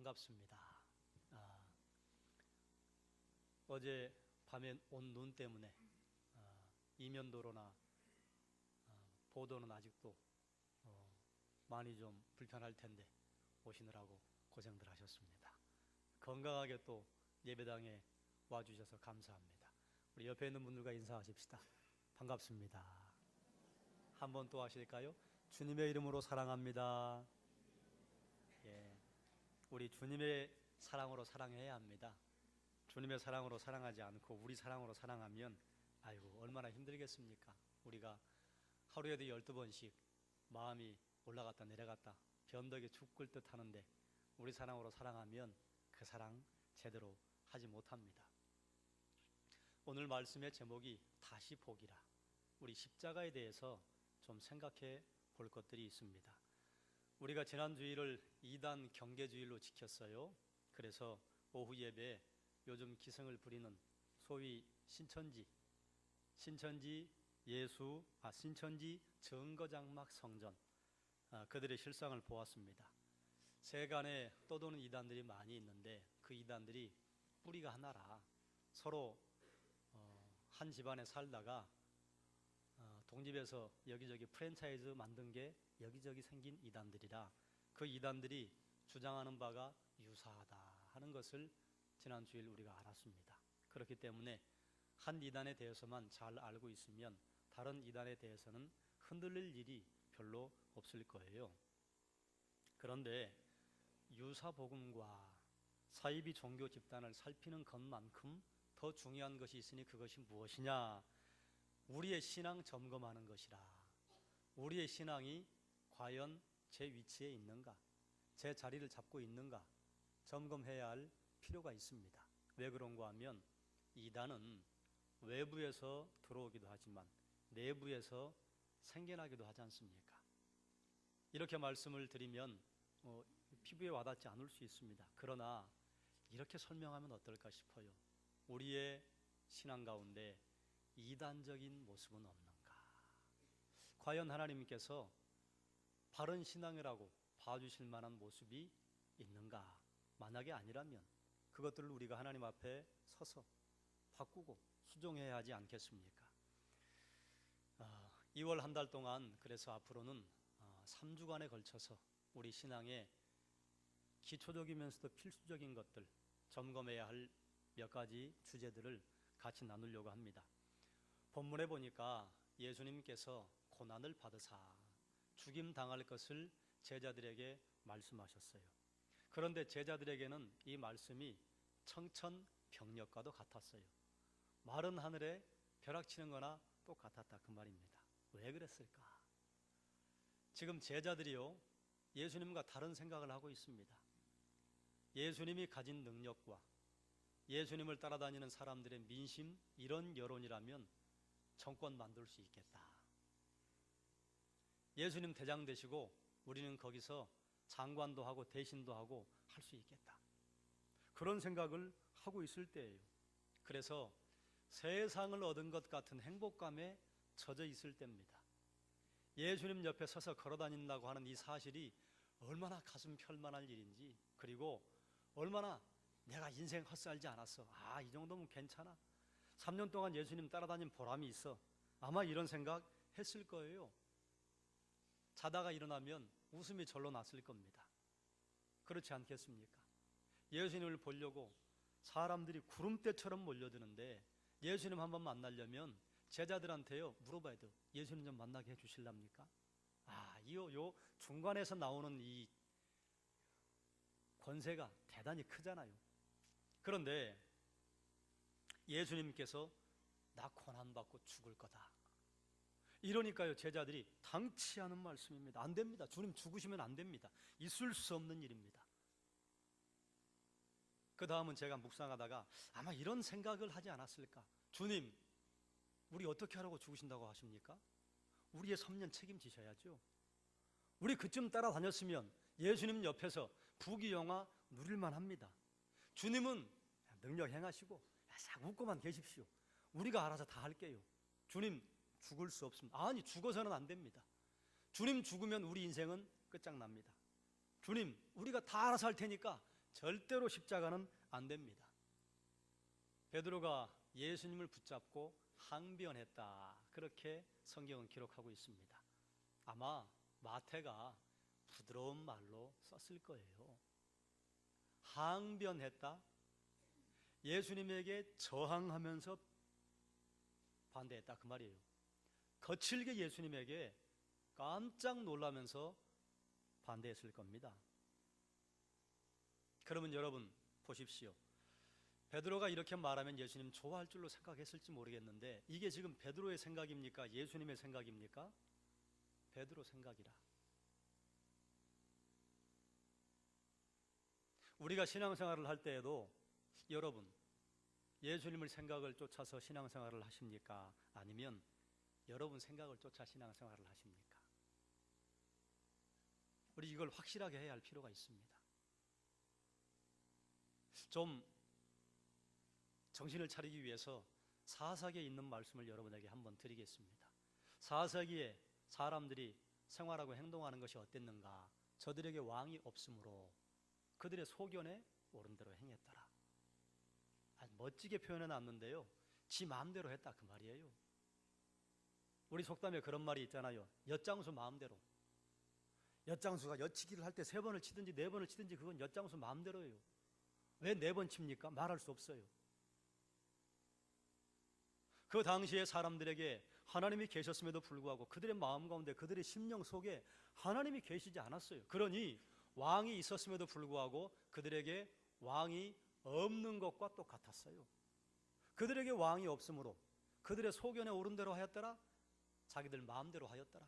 반갑습니다. 어제 밤에 온 눈 때문에 이면도로나 보도는 아직도 많이 좀 불편할 텐데 오시느라고 고생들 하셨습니다. 건강하게 또 예배당에 와주셔서 감사합니다. 우리 옆에 있는 분들과 인사하십시다. 반갑습니다. 한 번 또 하실까요? 주님의 이름으로 사랑합니다. 예, 우리 주님의 사랑으로 사랑해야 합니다. 주님의 사랑으로 사랑하지 않고 우리 사랑으로 사랑하면 아이고 얼마나 힘들겠습니까? 우리가 하루에도 12번씩 마음이 올라갔다 내려갔다 변덕에 죽을 듯 하는데 우리 사랑으로 사랑하면 그 사랑 제대로 하지 못합니다. 오늘 말씀의 제목이 다시 보기라. 우리 십자가에 대해서 좀 생각해 볼 것들이 있습니다. 우리가 지난 주일을 2단 경계주일로 지켰어요. 그래서 오후 예배에 요즘 기승을 부리는 소위 신천지 정거장막 성전 그들의 실상을 보았습니다. 세간에 떠도는 이단들이 많이 있는데 그 이단들이 뿌리가 하나라. 서로 한 집안에 살다가 독립해서 여기저기 프랜차이즈 만든 게 여기저기 생긴 이단들이라 그 이단들이 주장하는 바가 유사하다 하는 것을 지난 주일 우리가 알았습니다. 그렇기 때문에 한 이단에 대해서만 잘 알고 있으면 다른 이단에 대해서는 흔들릴 일이 별로 없을 거예요. 그런데 유사복음과 사이비 종교 집단을 살피는 것만큼 더 중요한 것이 있으니 그것이 무엇이냐? 우리의 신앙 점검하는 것이라. 우리의 신앙이 과연 제 위치에 있는가? 제 자리를 잡고 있는가? 점검해야 할 필요가 있습니다. 왜 그런가 하면 이단은 외부에서 들어오기도 하지만 내부에서 생겨나기도 하지 않습니까? 이렇게 말씀을 드리면 피부에 와닿지 않을 수 있습니다. 그러나 이렇게 설명하면 어떨까 싶어요. 우리의 신앙 가운데 이단적인 모습은 없는가? 과연 하나님께서 바른 신앙이라고 봐주실 만한 모습이 있는가? 만약에 아니라면 그것들을 우리가 하나님 앞에 서서 바꾸고 수정해야 하지 않겠습니까? 2월 한 달 동안 그래서 앞으로는 3주간에 걸쳐서 우리 신앙의 기초적이면서도 필수적인 것들 점검해야 할 몇 가지 주제들을 같이 나누려고 합니다. 본문에 보니까 예수님께서 고난을 받으사 죽임 당할 것을 제자들에게 말씀하셨어요. 그런데 제자들에게는 이 말씀이 청천벽력과도 같았어요. 마른 하늘에 벼락치는 거나 똑같았다 그 말입니다. 왜 그랬을까? 지금 제자들이요 예수님과 다른 생각을 하고 있습니다. 예수님이 가진 능력과 예수님을 따라다니는 사람들의 민심 이런 여론이라면 정권 만들 수 있겠다. 예수님 대장 되시고 우리는 거기서 장관도 하고 대신도 하고 할 수 있겠다. 그런 생각을 하고 있을 때예요. 그래서 세상을 얻은 것 같은 행복감에 젖어 있을 때입니다. 예수님 옆에 서서 걸어다닌다고 하는 이 사실이 얼마나 가슴 펼만할 일인지, 그리고 얼마나 내가 인생 헛살지 않았어. 이 정도면 괜찮아. 3년 동안 예수님 따라다닌 보람이 있어. 아마 이런 생각 했을 거예요. 자다가 일어나면 웃음이 절로 났을 겁니다. 그렇지 않겠습니까? 예수님을 보려고 사람들이 구름대처럼 몰려드는데 예수님 한번 만나려면 제자들한테요 물어봐야 돼요. 예수님 좀 만나게 해주실랍니까? 요 중간에서 나오는 이 권세가 대단히 크잖아요. 그런데 예수님께서 나 고난받고 죽을 거다 이러니까요 제자들이 당치 않은 말씀입니다. 안 됩니다. 주님 죽으시면 안 됩니다. 있을 수 없는 일입니다. 그 다음은 제가 묵상하다가 아마 이런 생각을 하지 않았을까? 주님 우리 어떻게 하라고 죽으신다고 하십니까? 우리의 3년 책임지셔야죠. 우리 그쯤 따라다녔으면 예수님 옆에서 부귀영화 누릴만 합니다. 주님은 능력 행하시고 싹 웃고만 계십시오. 우리가 알아서 다 할게요. 주님 죽을 수 없습니다. 아니 죽어서는 안 됩니다. 주님 죽으면 우리 인생은 끝장납니다. 주님 우리가 다 알아서 할 테니까 절대로 십자가는 안 됩니다. 베드로가 예수님을 붙잡고 항변했다. 그렇게 성경은 기록하고 있습니다. 아마 마태가 부드러운 말로 썼을 거예요. 항변했다. 예수님에게 저항하면서 반대했다 그 말이에요. 거칠게 예수님에게 깜짝 놀라면서 반대했을 겁니다. 그러면 여러분 보십시오. 베드로가 이렇게 말하면 예수님 좋아할 줄로 생각했을지 모르겠는데 이게 지금 베드로의 생각입니까? 예수님의 생각입니까? 베드로 생각이라. 우리가 신앙생활을 할 때에도 여러분 예수님을 생각을 쫓아서 신앙생활을 하십니까? 아니면 여러분 생각을 쫓아 신앙생활을 하십니까? 우리 이걸 확실하게 해야 할 필요가 있습니다. 좀 정신을 차리기 위해서 사사기에 있는 말씀을 여러분에게 한번 드리겠습니다. 사사기에 사람들이 생활하고 행동하는 것이 어땠는가? 저들에게 왕이 없으므로 그들의 소견에 옳은 대로 행했더라. 아주 멋지게 표현해 놨는데요, 지 마음대로 했다 그 말이에요. 우리 속담에 그런 말이 있잖아요. 엿장수 마음대로. 엿장수가 엿치기를 할 때 3번을 치든지 4번을 치든지 그건 엿장수 마음대로예요. 왜 4번 칩니까? 말할 수 없어요. 그 당시에 사람들에게 하나님이 계셨음에도 불구하고 그들의 마음 가운데 그들의 심령 속에 하나님이 계시지 않았어요. 그러니 왕이 있었음에도 불구하고 그들에게 왕이 없는 것과 똑같았어요. 그들에게 왕이 없으므로 그들의 소견에 옳은 대로 하였더라. 자기들 마음대로 하였더라.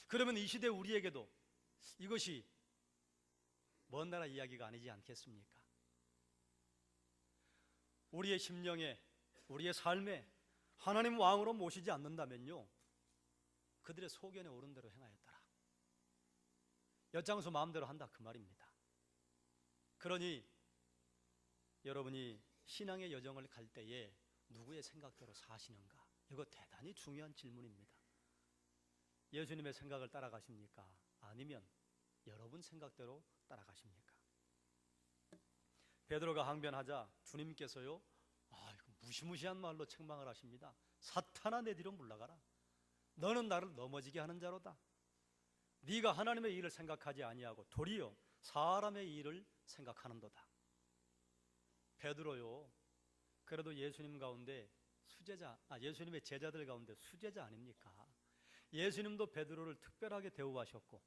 그러면 이 시대 우리에게도 이것이 먼 나라 이야기가 아니지 않겠습니까? 우리의 심령에, 우리의 삶에 하나님 왕으로 모시지 않는다면요, 그들의 소견에 옳은 대로 행하였더라. 엿장수 마음대로 한다 그 말입니다. 그러니 여러분이 신앙의 여정을 갈 때에 누구의 생각대로 사시는가? 이거 대단히 중요한 질문입니다. 예수님의 생각을 따라가십니까? 아니면 여러분 생각대로 따라가십니까? 베드로가 항변하자 주님께서요, 이거 무시무시한 말로 책망을 하십니다. 사탄아, 내 뒤로 물러가라. 너는 나를 넘어지게 하는 자로다. 네가 하나님의 일을 생각하지 아니하고 도리어 사람의 일을 생각하는도다. 베드로요, 그래도 예수님 가운데 예수님의 제자들 가운데 수제자 아닙니까? 예수님도 베드로를 특별하게 대우하셨고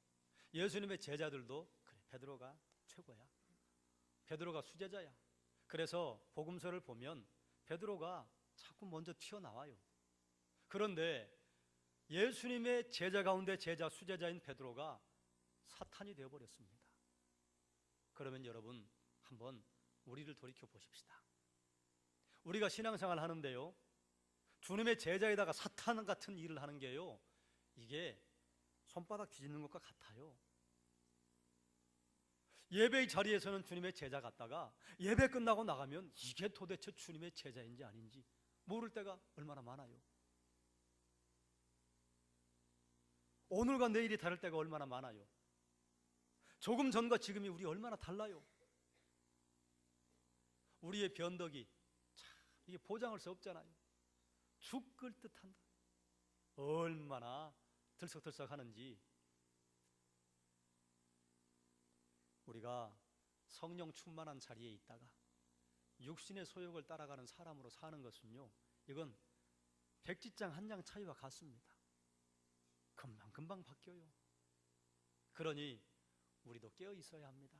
예수님의 제자들도 그래, 베드로가 최고야. 베드로가 수제자야. 그래서 복음서를 보면 베드로가 자꾸 먼저 튀어나와요. 그런데 예수님의 제자 가운데 제자, 수제자인 베드로가 사탄이 되어버렸습니다. 그러면 여러분 한번 우리를 돌이켜 보십시다. 우리가 신앙생활 하는데요, 주님의 제자에다가 사탄 같은 일을 하는 게요, 이게 손바닥 뒤집는 것과 같아요. 예배의 자리에서는 주님의 제자 같다가 예배 끝나고 나가면 이게 도대체 주님의 제자인지 아닌지 모를 때가 얼마나 많아요. 오늘과 내일이 다를 때가 얼마나 많아요. 조금 전과 지금이 우리 얼마나 달라요. 우리의 변덕이 참 이게 보장할 수 없잖아요. 죽을 듯한다. 얼마나 들썩들썩 하는지. 우리가 성령 충만한 자리에 있다가 육신의 소욕을 따라가는 사람으로 사는 것은요, 이건 백지장 한 장 차이와 같습니다. 금방금방 바뀌어요. 그러니 우리도 깨어 있어야 합니다.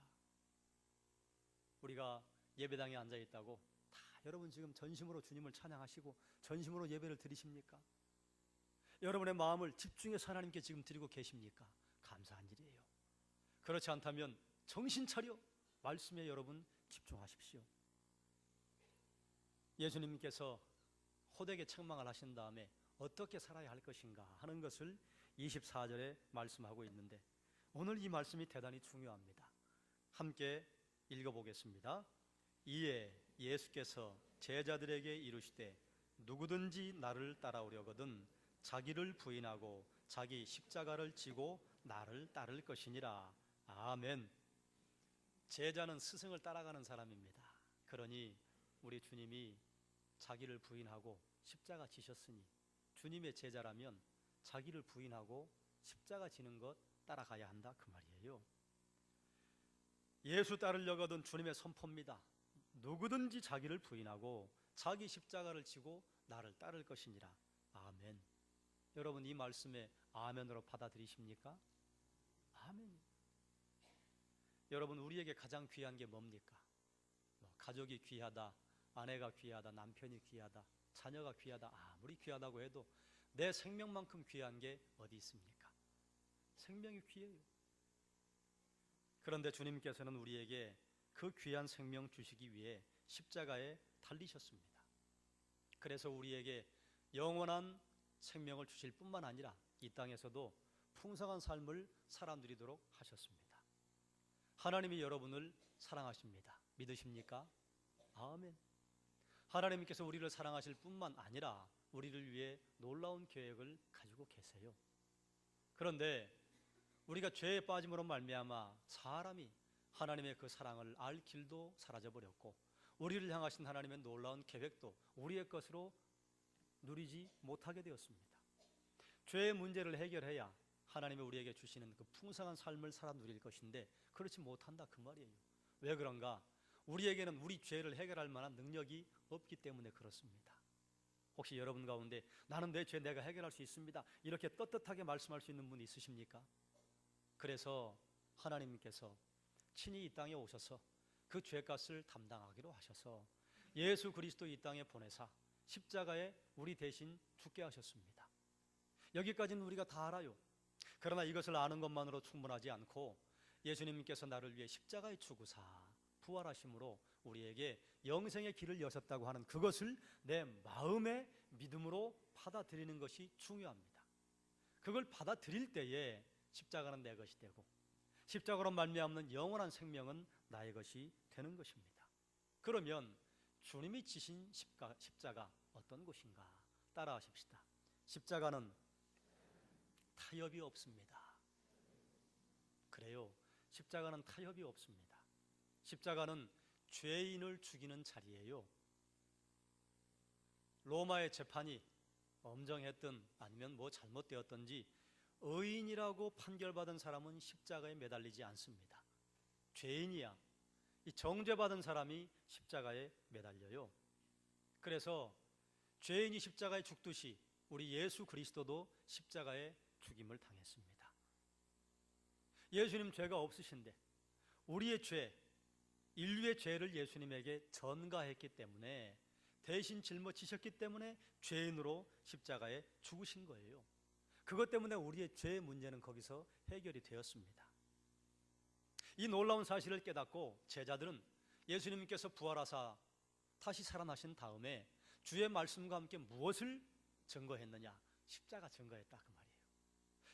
우리가 예배당에 앉아 있다고 다 여러분 지금 전심으로 주님을 찬양하시고 전심으로 예배를 드리십니까? 여러분의 마음을 집중해서 하나님께 지금 드리고 계십니까? 감사한 일이에요. 그렇지 않다면 정신 차려 말씀에 여러분 집중하십시오. 예수님께서 호되게 책망을 하신 다음에 어떻게 살아야 할 것인가 하는 것을 24절에 말씀하고 있는데 오늘 이 말씀이 대단히 중요합니다. 함께 읽어보겠습니다. 이에 예수께서 제자들에게 이르시되 누구든지 나를 따라오려거든 자기를 부인하고 자기 십자가를 지고 나를 따를 것이니라. 아멘. 제자는 스승을 따라가는 사람입니다. 그러니 우리 주님이 자기를 부인하고 십자가 지셨으니 주님의 제자라면 자기를 부인하고 십자가 지는 것 따라가야 한다, 그 말이에요. 예수 따르려거든 주님의 선포입니다. 누구든지 자기를 부인하고 자기 십자가를 지고 나를 따를 것이니라. 아멘. 여러분, 이 말씀에 아멘으로 받아들이십니까? 아멘. 여러분, 우리에게 가장 귀한 게 뭡니까? 가족이 귀하다, 아내가 귀하다, 남편이 귀하다, 자녀가 귀하다, 아무리 귀하다고 해도 내 생명만큼 귀한 게 어디 있습니까? 생명이 귀해요. 그런데 주님께서는 우리에게 그 귀한 생명 주시기 위해 십자가에 달리셨습니다. 그래서 우리에게 영원한 생명을 주실 뿐만 아니라 이 땅에서도 풍성한 삶을 살아드리도록 하셨습니다. 하나님이 여러분을 사랑하십니다. 믿으십니까? 아멘. 하나님께서 우리를 사랑하실 뿐만 아니라 우리를 위해 놀라운 계획을 가지고 계세요. 그런데 우리가 죄에 빠짐으로 말미암아 사람이 하나님의 그 사랑을 알 길도 사라져 버렸고, 우리를 향하신 하나님의 놀라운 계획도 우리의 것으로 누리지 못하게 되었습니다. 죄의 문제를 해결해야 하나님이 우리에게 주시는 그 풍성한 삶을 살아 누릴 것인데 그렇지 못한다, 그 말이에요. 왜 그런가? 우리에게는 우리 죄를 해결할 만한 능력이 없기 때문에 그렇습니다. 혹시 여러분 가운데 나는 내 죄 내가 해결할 수 있습니다, 이렇게 떳떳하게 말씀할 수 있는 분이 있으십니까? 그래서 하나님께서 친히 이 땅에 오셔서 그 죄값을 담당하기로 하셔서 예수 그리스도 이 땅에 보내사 십자가에 우리 대신 죽게 하셨습니다. 여기까지는 우리가 다 알아요. 그러나 이것을 아는 것만으로 충분하지 않고 예수님께서 나를 위해 십자가에 죽으사 부활하심으로 우리에게 영생의 길을 여셨다고 하는 그것을 내 마음의 믿음으로 받아들이는 것이 중요합니다. 그걸 받아들일 때에 십자가는 내 것이 되고 십자가로 말미암는 영원한 생명은 나의 것이 되는 것입니다. 그러면 주님이 지신 십자가 어떤 것인가? 따라하십시다. 십자가는 타협이 없습니다. 그래요. 십자가는 타협이 없습니다. 십자가는 죄인을 죽이는 자리예요. 로마의 재판이 엄정했든 아니면 뭐 잘못되었든지 의인이라고 판결받은 사람은 십자가에 매달리지 않습니다. 죄인이야, 이 정죄받은 사람이 십자가에 매달려요. 그래서 죄인이 십자가에 죽듯이 우리 예수 그리스도도 십자가에 죽임을 당했습니다. 예수님 죄가 없으신데 우리의 죄, 인류의 죄를 예수님에게 전가했기 때문에, 대신 짊어지셨기 때문에 죄인으로 십자가에 죽으신 거예요. 그것 때문에 우리의 죄의 문제는 거기서 해결이 되었습니다. 이 놀라운 사실을 깨닫고 제자들은 예수님께서 부활하사 다시 살아나신 다음에 주의 말씀과 함께 무엇을 증거했느냐? 십자가 증거했다, 그 말이에요.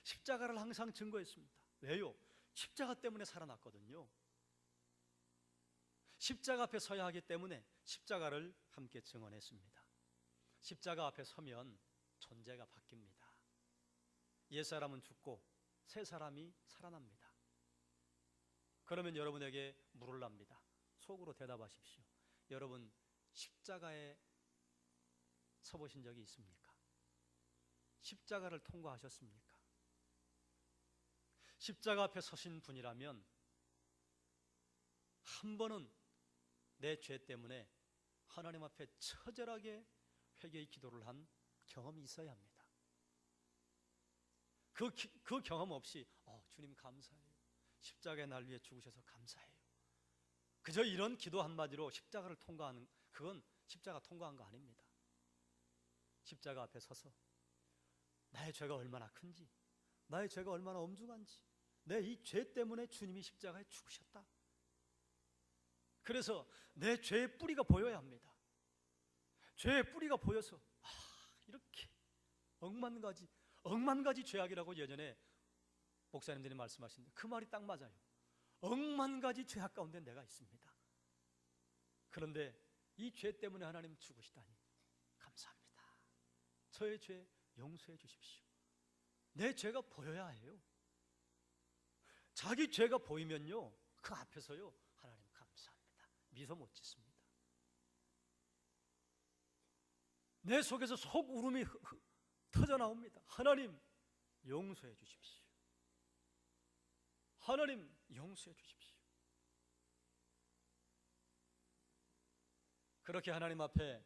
십자가를 항상 증거했습니다. 왜요? 십자가 때문에 살아났거든요. 십자가 앞에 서야 하기 때문에 십자가를 함께 증언했습니다. 십자가 앞에 서면 존재가 바뀝니다. 옛사람은 죽고 새 사람이 살아납니다. 그러면 여러분에게 물을 납니다. 속으로 대답하십시오. 여러분, 십자가에 서보신 적이 있습니까? 십자가를 통과하셨습니까? 십자가 앞에 서신 분이라면 한 번은 내 죄 때문에 하나님 앞에 처절하게 회개의 기도를 한 경험이 있어야 합니다. 그 경험 없이 주님 감사해요, 십자가에 날 위해 죽으셔서 감사해요, 그저 이런 기도 한마디로 십자가를 통과하는, 그건 십자가 통과한 거 아닙니다. 십자가 앞에 서서 나의 죄가 얼마나 큰지, 나의 죄가 얼마나 엄중한지, 내 이 죄 때문에 주님이 십자가에 죽으셨다, 그래서 내 죄의 뿌리가 보여야 합니다. 죄의 뿌리가 보여서 이렇게 억만 가지 죄악이라고 예전에 목사님들이 말씀하시는데 그 말이 딱 맞아요. 억만 가지 죄악 가운데 내가 있습니다. 그런데 이 죄 때문에 하나님 죽으시다니 감사합니다. 저의 죄 용서해 주십시오. 내 죄가 보여야 해요. 자기 죄가 보이면요, 그 앞에서요, 하나님 미소 못 짓습니다. 내 속에서 속 울음이 터져 나옵니다. 하나님 용서해 주십시오. 하나님 용서해 주십시오. 그렇게 하나님 앞에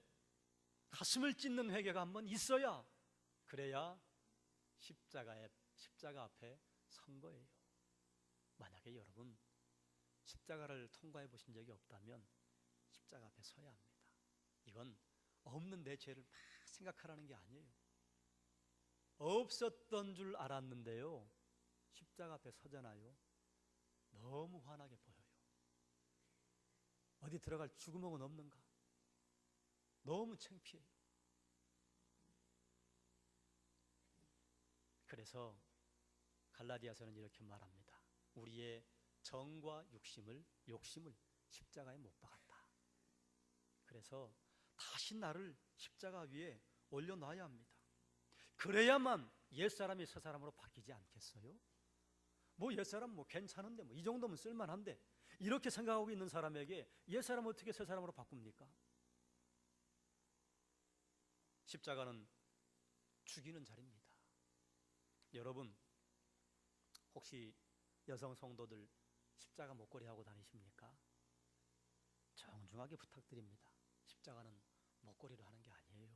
가슴을 찢는 회개가 한번 있어야, 그래야 십자가 앞에 선 거예요. 만약에 여러분 십자가를 통과해 보신 적이 없다면 십자가 앞에 서야 합니다. 이건 없는 내 죄를 막 생각하라는 게 아니에요. 없었던 줄 알았는데요, 십자가 앞에 서잖아요. 너무 환하게 보여요. 어디 들어갈 주구멍은 없는가? 너무 창피해요. 그래서 갈라디아서는 이렇게 말합니다. 우리의 정과 욕심을 십자가에 못 박았다. 그래서 다시 나를 십자가 위에 올려놔야 합니다. 그래야만 옛사람이 새사람으로 바뀌지 않겠어요? 뭐 옛사람 뭐 괜찮은데, 뭐 이 정도면 쓸만한데, 이렇게 생각하고 있는 사람에게 옛사람 어떻게 새사람으로 바꿉니까? 십자가는 죽이는 자리입니다. 여러분 혹시 여성 성도들 십자가 목걸이 하고 다니십니까? 정중하게 부탁드립니다. 십자가는 목걸이로 하는 게 아니에요.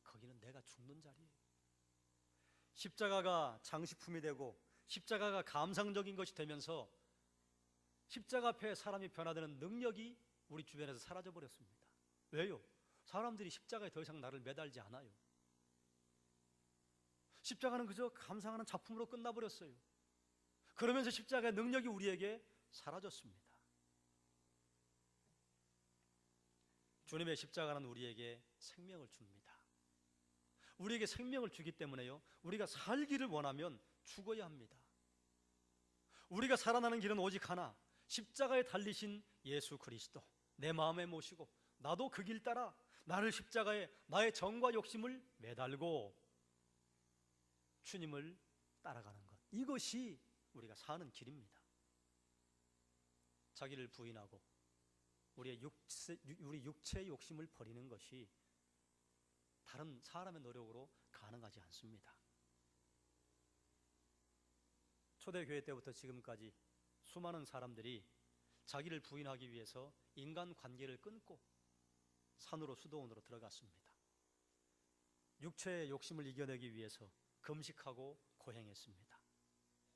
거기는 내가 죽는 자리예요. 십자가가 장식품이 되고 십자가가 감상적인 것이 되면서 십자가 앞에 사람이 변화되는 능력이 우리 주변에서 사라져 버렸습니다. 왜요? 사람들이 십자가에 더 이상 나를 매달지 않아요. 십자가는 그저 감상하는 작품으로 끝나버렸어요. 그러면서 십자가의 능력이 우리에게 사라졌습니다. 주님의 십자가는 우리에게 생명을 줍니다. 우리에게 생명을 주기 때문에요, 우리가 살기를 원하면 죽어야 합니다. 우리가 살아나는 길은 오직 하나, 십자가에 달리신 예수 그리스도 내 마음에 모시고 나도 그 길 따라 나를 십자가에 나의 정과 욕심을 매달고 주님을 따라가는 것, 이것이 우리가 사는 길입니다. 자기를 부인하고 우리 육체의 욕심을 버리는 것이 다른 사람의 노력으로 가능하지 않습니다. 초대교회 때부터 지금까지 수많은 사람들이 자기를 부인하기 위해서 인간관계를 끊고 산으로 수도원으로 들어갔습니다. 육체의 욕심을 이겨내기 위해서 금식하고 고행했습니다.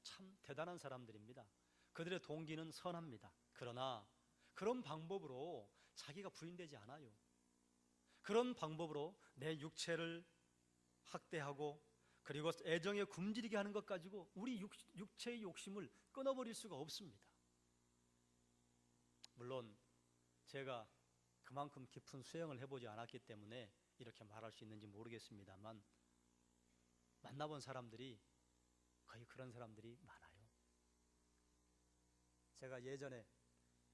참 대단한 사람들입니다. 그들의 동기는 선합니다. 그러나 그런 방법으로 자기가 부인되지 않아요. 그런 방법으로 내 육체를 학대하고 그리고 애정에 굶주리게 하는 것 가지고 우리 육체의 욕심을 끊어버릴 수가 없습니다. 물론 제가 그만큼 깊은 수행을 해보지 않았기 때문에 이렇게 말할 수 있는지 모르겠습니다만, 만나본 사람들이 거의 그런 사람들이 많아요. 제가 예전에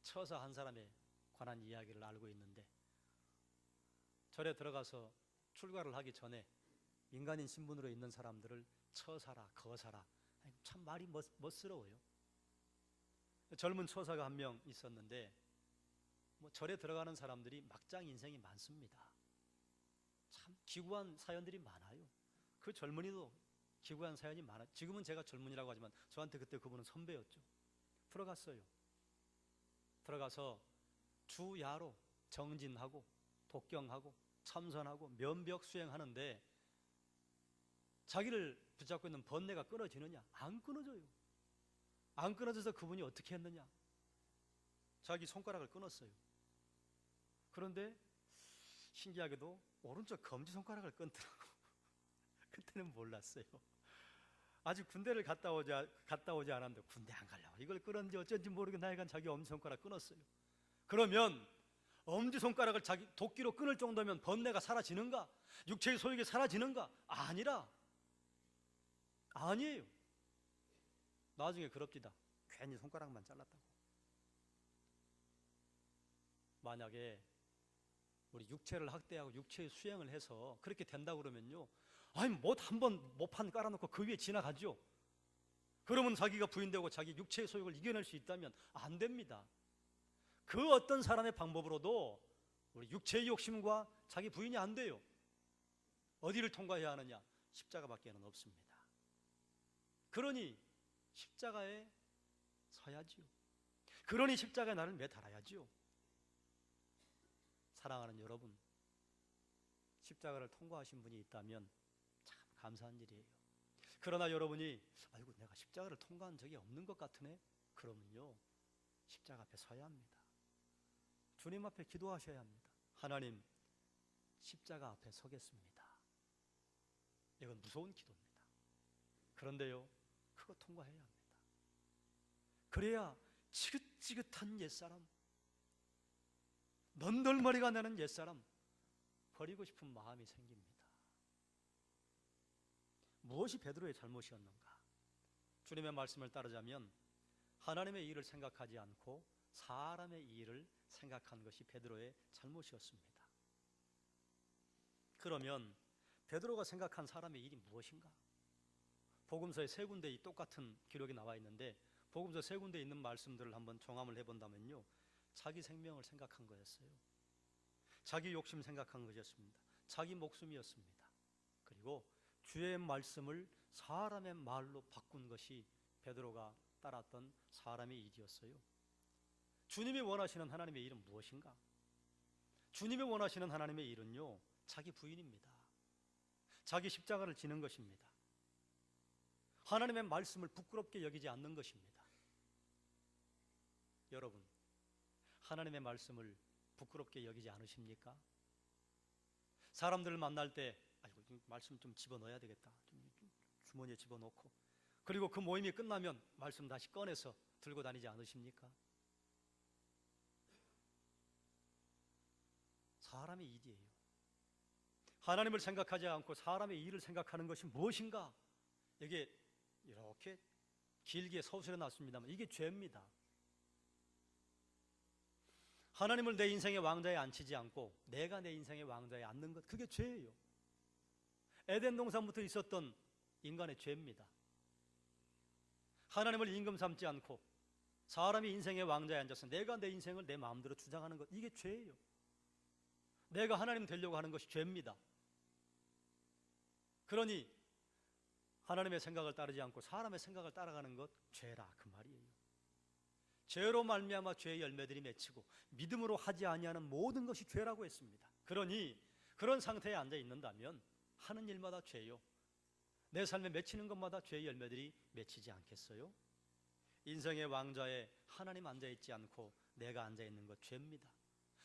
처사 한 사람에 관한 이야기를 알고 있는데, 절에 들어가서 출가를 하기 전에 민간인 신분으로 있는 사람들을 처사라 거사라, 참 말이 멋스러워요. 젊은 처사가 한 명 있었는데 절에 들어가는 사람들이 막장 인생이 많습니다. 참 기구한 사연들이 많아요. 그 젊은이도 기구한 사연이 많아요. 지금은 제가 젊은이라고 하지만 저한테 그때 그분은 선배였죠. 들어갔어요. 들어가서 주야로 정진하고 독경하고 참선하고 면벽 수행하는데 자기를 붙잡고 있는 번뇌가 끊어지느냐? 안 끊어져요. 안 끊어져서 그분이 어떻게 했느냐? 자기 손가락을 끊었어요. 그런데 신기하게도 오른쪽 검지손가락을 끊더라고. 그때는 몰랐어요. 아직 군대를 갔다 오지 않았는데 군대 안 가려고 이걸 끊었는지 어쩐지 모르겠는데 하여간 자기 엄지손가락 끊었어요. 그러면 엄지손가락을 자기 도끼로 끊을 정도면 번뇌가 사라지는가? 육체의 소욕이 사라지는가? 아니에요. 나중에 그럽디다. 괜히 손가락만 잘랐다고. 만약에 우리 육체를 학대하고 육체의 수행을 해서 그렇게 된다 그러면요, 아니 못 한번 모판 깔아놓고 그 위에 지나가죠. 그러면 자기가 부인되고 자기 육체의 소욕을 이겨낼 수 있다면 안 됩니다. 그 어떤 사람의 방법으로도 우리 육체의 욕심과 자기 부인이 안 돼요. 어디를 통과해야 하느냐? 십자가밖에는 없습니다. 그러니 십자가에 서야지요. 그러니 십자가에 나를 매달아야지요. 사랑하는 여러분, 십자가를 통과하신 분이 있다면 참 감사한 일이에요. 그러나 여러분이 아이고 내가 십자가를 통과한 적이 없는 것 같으네? 그러면요, 십자가 앞에 서야 합니다. 주님 앞에 기도하셔야 합니다. 하나님, 십자가 앞에 서겠습니다. 이건 무서운 기도입니다. 그런데요, 그거 통과해야 합니다. 그래야 지긋지긋한 옛사람, 넌덜머리가 나는 옛사람 버리고 싶은 마음이 생깁니다. 무엇이 베드로의 잘못이었는가? 주님의 말씀을 따르자면 하나님의 일을 생각하지 않고 사람의 일을 생각한 것이 베드로의 잘못이었습니다. 그러면 베드로가 생각한 사람의 일이 무엇인가? 복음서에 세 군데 이 똑같은 기록이 나와 있는데 복음서 세 군데에 있는 말씀들을 한번 종합을 해본다면요, 자기 생명을 생각한 거였어요. 자기 욕심 생각한 것이었습니다. 자기 목숨이었습니다. 그리고 주의 말씀을 사람의 말로 바꾼 것이 베드로가 따랐던 사람의 일이었어요. 주님이 원하시는 하나님의 일은 무엇인가? 주님이 원하시는 하나님의 일은요, 자기 부인입니다. 자기 십자가를 지는 것입니다. 하나님의 말씀을 부끄럽게 여기지 않는 것입니다. 여러분, 하나님의 말씀을 부끄럽게 여기지 않으십니까? 사람들을 만날 때 아이고 말씀 좀 집어넣어야 되겠다, 좀 주머니에 집어넣고, 그리고 그 모임이 끝나면 말씀 다시 꺼내서 들고 다니지 않으십니까? 사람의 일이에요. 하나님을 생각하지 않고 사람의 일을 생각하는 것이 무엇인가? 이게 이렇게 길게 서술해 놨습니다만 이게 죄입니다. 하나님을 내 인생의 왕좌에 앉히지 않고 내가 내 인생의 왕좌에 앉는 것, 그게 죄예요. 에덴 동산부터 있었던 인간의 죄입니다. 하나님을 임금 삼지 않고 사람이 인생의 왕좌에 앉아서 내가 내 인생을 내 마음대로 주장하는 것, 이게 죄예요. 내가 하나님 되려고 하는 것이 죄입니다. 그러니 하나님의 생각을 따르지 않고 사람의 생각을 따라가는 것 죄라, 그 말이에요. 죄로 말미암아 죄의 열매들이 맺히고 믿음으로 하지 아니하는 모든 것이 죄라고 했습니다. 그러니 그런 상태에 앉아 있는다면 하는 일마다 죄요. 내 삶에 맺히는 것마다 죄의 열매들이 맺히지 않겠어요? 인생의 왕좌에 하나님 앉아 있지 않고 내가 앉아 있는 것 죄입니다.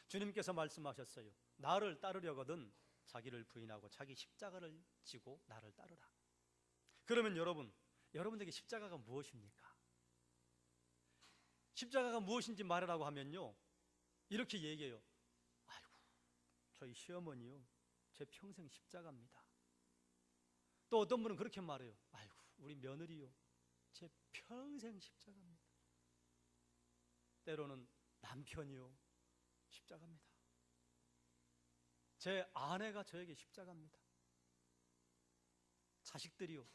주님께서 말씀하셨어요. 나를 따르려거든 자기를 부인하고 자기 십자가를 지고 나를 따르라. 그러면 여러분에게 십자가가 무엇입니까? 십자가가 무엇인지 말하라고 하면요, 이렇게 얘기해요. 아이고, 저희 시어머니요, 제 평생 십자가입니다. 또 어떤 분은 그렇게 말해요. 아이고, 우리 며느리요, 제 평생 십자가입니다. 때로는 남편이요, 십자가입니다. 제 아내가 저에게 십자가입니다. 자식들이요,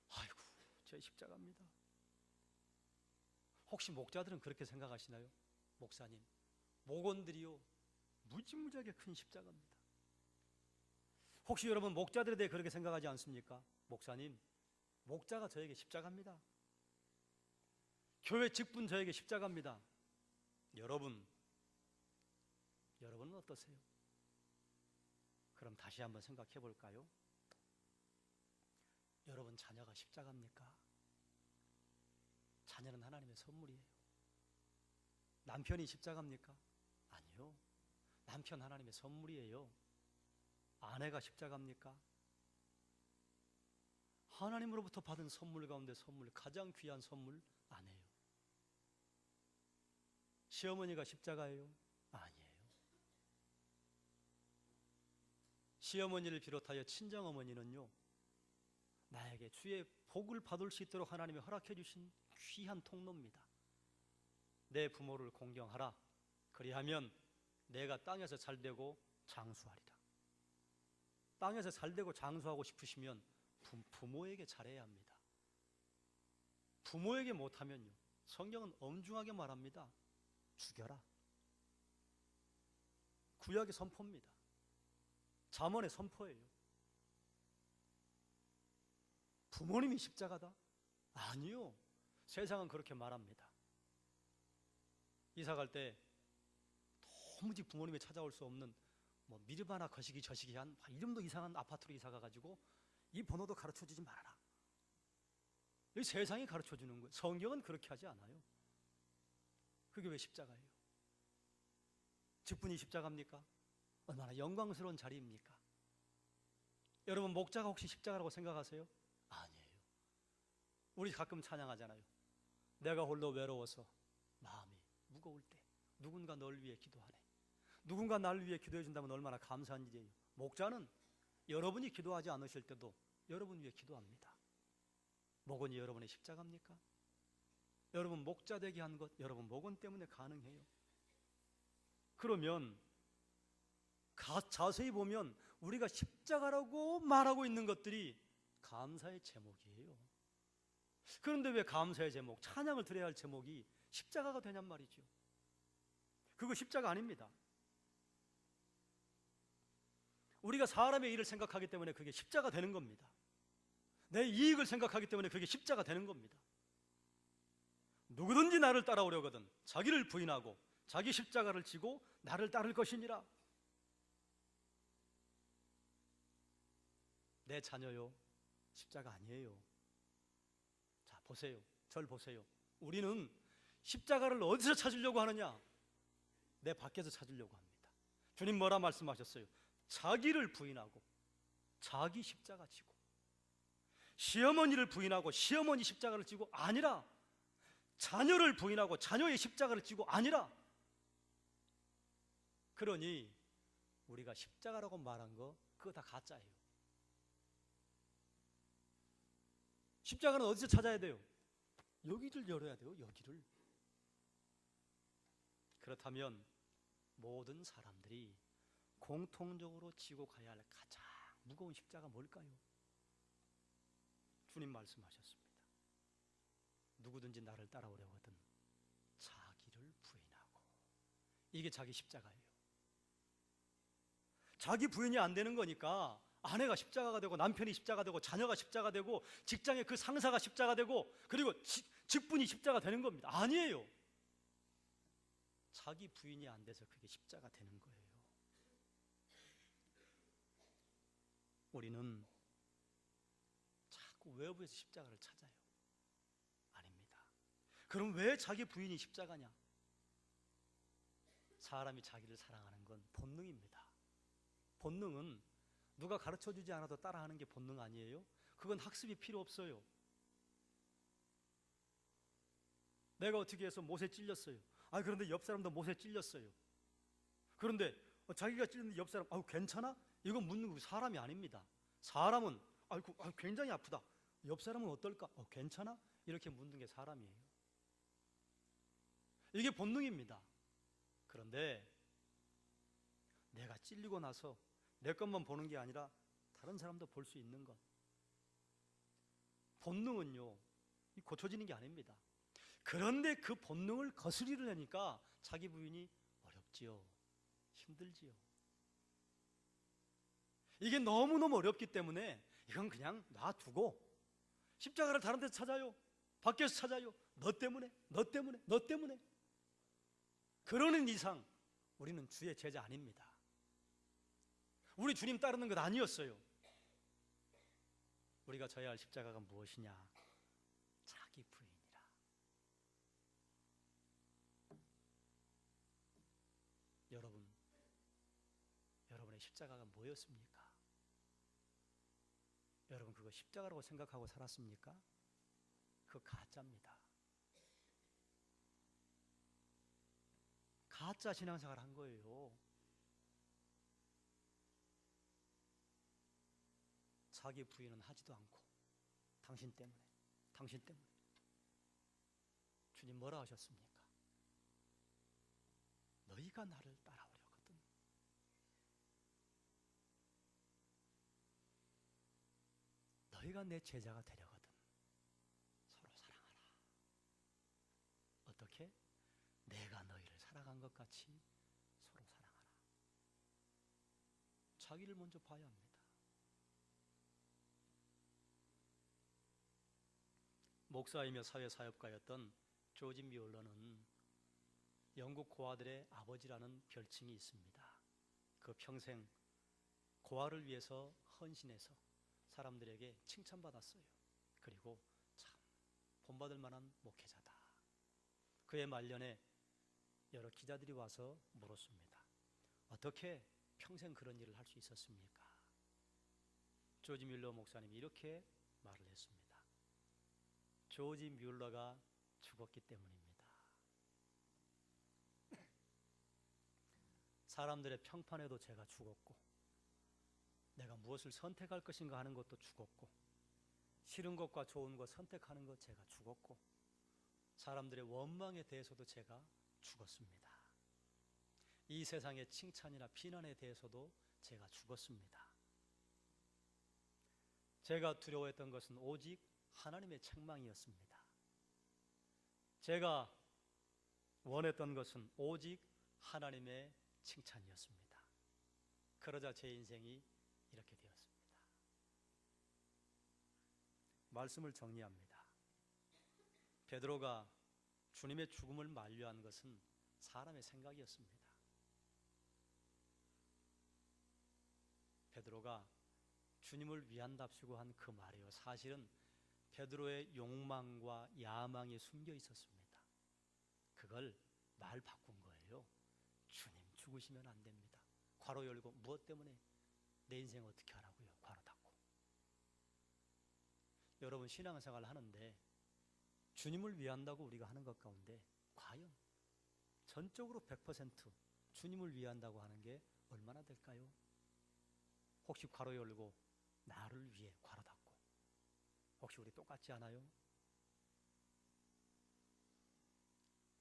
아이고, 제 십자가입니다. 혹시 목자들은 그렇게 생각하시나요? 목사님, 목원들이요, 무지무지하게 큰 십자가입니다. 혹시 여러분 목자들에 대해 그렇게 생각하지 않습니까? 목사님, 목자가 저에게 십자가입니다. 교회 직분 저에게 십자가입니다. 여러분은 어떠세요? 그럼 다시 한번 생각해 볼까요? 여러분 자녀가 십자가입니까? 자녀는 하나님의 선물이에요. 남편이 십자가입니까? 아니요. 남편 하나님의 선물이에요. 아내가 십자가입니까? 하나님으로부터 받은 선물 가운데 선물, 가장 귀한 선물 아내요. 시어머니가 십자가예요? 아니에요. 시어머니를 비롯하여 친정어머니는요, 나에게 주의 복을 받을 수 있도록 하나님이 허락해 주신 귀한 통로입니다. 내 부모를 공경하라. 그리하면 내가 땅에서 잘되고 장수하리라. 땅에서 잘되고 장수하고 싶으시면 부모에게 잘해야 합니다. 부모에게 못하면요, 성경은 엄중하게 말합니다. 죽여라. 구약의 선포입니다. 잠언의 선포예요. 부모님이 십자가다? 아니요. 세상은 그렇게 말합니다. 이사 갈 때 도무지 부모님이 찾아올 수 없는 뭐 미르바나 거시기 저시기 한 이름도 이상한 아파트로 이사 가가지고 이 번호도 가르쳐 주지 말아라. 이 세상이 가르쳐 주는 거예요. 성경은 그렇게 하지 않아요. 그게 왜 십자가예요? 직분이 십자가입니까? 얼마나 영광스러운 자리입니까? 여러분, 목자가 혹시 십자가라고 생각하세요? 아니에요. 우리 가끔 찬양하잖아요. 내가 홀로 외로워서 마음이 무거울 때 누군가 널 위해 기도하네. 누군가 나를 위해 기도해 준다면 얼마나 감사한 일이에요. 목자는 여러분이 기도하지 않으실 때도 여러분 위해 기도합니다. 목원이 여러분의 십자가입니까? 여러분 목자 되게 한 것 여러분 목원 때문에 가능해요. 그러면 자세히 보면 우리가 십자가라고 말하고 있는 것들이 감사의 제목이에요. 그런데 왜 감사의 제목, 찬양을 드려야 할 제목이 십자가가 되냔 말이죠. 그거 십자가 아닙니다. 우리가 사람의 일을 생각하기 때문에 그게 십자가 되는 겁니다. 내 이익을 생각하기 때문에 그게 십자가 되는 겁니다. 누구든지 나를 따라오려거든 자기를 부인하고 자기 십자가를 지고 나를 따를 것이니라. 내 자녀요, 십자가 아니에요. 자, 보세요. 절 보세요. 우리는 십자가를 어디서 찾으려고 하느냐? 내 밖에서 찾으려고 합니다. 주님 뭐라 말씀하셨어요? 자기를 부인하고 자기 십자가 지고, 시어머니를 부인하고 시어머니 십자가를 지고 아니라, 자녀를 부인하고 자녀의 십자가를 지고 아니라. 그러니 우리가 십자가라고 말한 거 그거 다 가짜예요. 십자가는 어디서 찾아야 돼요? 여기를 열어야 돼요. 여기를. 그렇다면 모든 사람들이 공통적으로 지고 가야 할 가장 무거운 십자가 뭘까요? 주님 말씀하셨습니다. 누구든지 나를 따라오려거든 자기를 부인하고. 이게 자기 십자가예요. 자기 부인이 안 되는 거니까 아내가 십자가가 되고 남편이 십자가 되고 자녀가 십자가 되고 직장의 그 상사가 십자가 되고 그리고 직분이 십자가 되는 겁니다. 아니에요. 자기 부인이 안 돼서 그게 십자가 되는 거예요. 우리는 자꾸 외부에서 십자가를 찾아요. 아닙니다. 그럼 왜 자기 부인이 십자가냐? 사람이 자기를 사랑하는 건 본능입니다. 본능은 누가 가르쳐주지 않아도 따라하는 게 본능 아니에요? 그건 학습이 필요 없어요. 내가 어떻게 해서 못에 찔렸어요. 그런데 옆 사람도 못에 찔렸어요. 그런데 자기가 찔렸는데 옆 사람 괜찮아? 이건 묻는 거 사람이 아닙니다. 사람은 굉장히 아프다. 옆 사람은 어떨까? 괜찮아? 이렇게 묻는 게 사람이에요. 이게 본능입니다. 그런데 내가 찔리고 나서 내 것만 보는 게 아니라 다른 사람도 볼 수 있는 것. 본능은요, 고쳐지는 게 아닙니다. 그런데 그 본능을 거스리려니까 자기 부인이 어렵지요. 힘들지요. 이게 너무너무 어렵기 때문에 이건 그냥 놔두고 십자가를 다른 데서 찾아요. 밖에서 찾아요. 너 때문에, 너 때문에, 너 때문에. 그러는 이상 우리는 주의 제자 아닙니다. 우리 주님 따르는 것 아니었어요. 우리가 져야 할 십자가가 무엇이냐? 자기 부인이라. 여러분의 십자가가 뭐였습니까? 여러분 그거 십자가라고 생각하고 살았습니까? 그거 가짜입니다. 가짜 신앙생활 한 거예요. 자기 부인은 하지도 않고 당신 때문에 주님 뭐라 하셨습니까? 너희가 나를 따라오려거든 너희가 내 제자가 되려거든 서로 사랑하라. 어떻게? 내가 너희를 사랑한 것 같이 서로 사랑하라. 자기를 먼저 봐야 합니다. 목사이며 사회사역가였던 조지 뮬러는 영국 고아들의 아버지라는 별칭이 있습니다. 그 평생 고아를 위해서 헌신해서 사람들에게 칭찬받았어요. 그리고 참 본받을 만한 목회자다. 그의 말년에 여러 기자들이 와서 물었습니다. 어떻게 평생 그런 일을 할 수 있었습니까? 조지 뮬러 목사님이 이렇게 말을 했습니다. 조지 뮬러가 죽었기 때문입니다. 사람들의 평판에도 제가 죽었고, 내가 무엇을 선택할 것인가 하는 것도 죽었고, 싫은 것과 좋은 것 선택하는 것 제가 죽었고, 사람들의 원망에 대해서도 제가 죽었습니다. 이 세상의 칭찬이나 비난에 대해서도 제가 죽었습니다. 제가 두려워했던 것은 오직 하나님의 책망이었습니다. 제가 원했던 것은 오직 하나님의 칭찬이었습니다. 그러자 제 인생이 이렇게 되었습니다. 말씀을 정리합니다. 베드로가 주님의 죽음을 만류한 것은 사람의 생각이었습니다. 베드로가 주님을 위한답시고 한 그 말이요, 사실은 베드로의 욕망과 야망이 숨겨 있었습니다. 그걸 말 바꾼 거예요. 주님 죽으시면 안 됩니다. 괄호 열고, 무엇 때문에 내 인생 어떻게 하라고요? 괄호 닫고. 여러분, 신앙생활을 하는데 주님을 위한다고 우리가 하는 것 가운데 과연 전적으로 100% 주님을 위한다고 하는 게 얼마나 될까요? 혹시 괄호 열고 나를 위해 괄호 닫고. 혹시 우리 똑같지 않아요?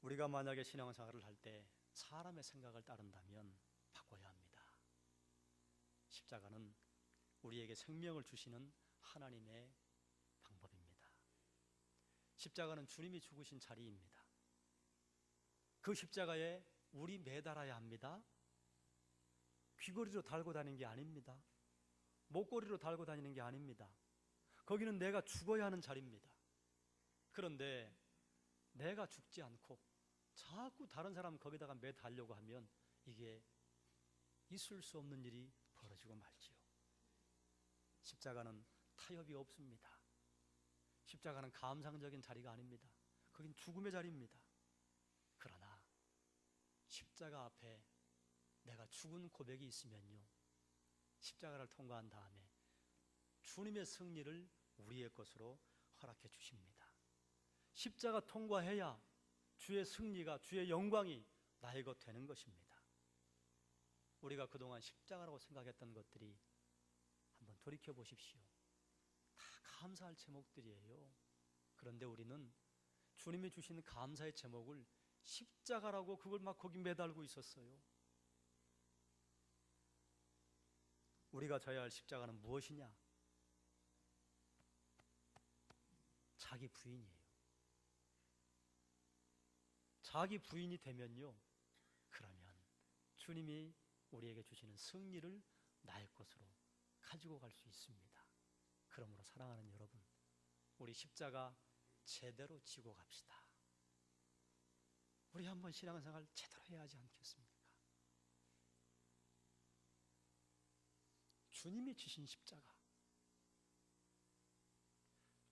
우리가 만약에 신앙생활을 할 때 사람의 생각을 따른다면 바꿔야 합니다. 십자가는 우리에게 생명을 주시는 하나님의 방법입니다. 십자가는 주님이 죽으신 자리입니다. 그 십자가에 우리 매달아야 합니다. 귀걸이로 달고 다니는 게 아닙니다. 목걸이로 달고 다니는 게 아닙니다. 거기는 내가 죽어야 하는 자리입니다. 그런데 내가 죽지 않고 자꾸 다른 사람 거기다가 매달려고 하면 이게 있을 수 없는 일이 벌어지고 말지요. 십자가는 타협이 없습니다. 십자가는 감상적인 자리가 아닙니다. 거긴 죽음의 자리입니다. 그러나 십자가 앞에 내가 죽은 고백이 있으면요, 십자가를 통과한 다음에 주님의 승리를 우리의 것으로 허락해 주십니다. 십자가 통과해야 주의 승리가, 주의 영광이 나의 것 되는 것입니다. 우리가 그동안 십자가라고 생각했던 것들이 한번 돌이켜 보십시오. 다 감사할 제목들이에요. 그런데 우리는 주님이 주신 감사의 제목을 십자가라고 그걸 막 거기 매달고 있었어요. 우리가 져야 할 십자가는 무엇이냐? 자기 부인이에요. 자기 부인이 되면요, 그러면 주님이 우리에게 주시는 승리를 나의 것으로 가지고 갈 수 있습니다. 그러므로 사랑하는 여러분, 우리 십자가 제대로 지고 갑시다. 우리 한번 신앙생활 제대로 해야 하지 않겠습니까? 주님이 지신 십자가,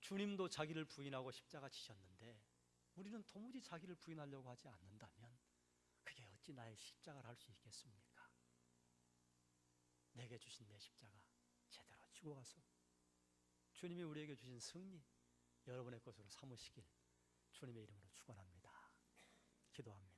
주님도 자기를 부인하고 십자가 지셨는데 우리는 도무지 자기를 부인하려고 하지 않는다면 그게 어찌 나의 십자가를 할 수 있겠습니까? 내게 주신 내 십자가 제대로 지고 가서 주님이 우리에게 주신 승리 여러분의 것으로 삼으시길 주님의 이름으로 축원합니다. 기도합니다.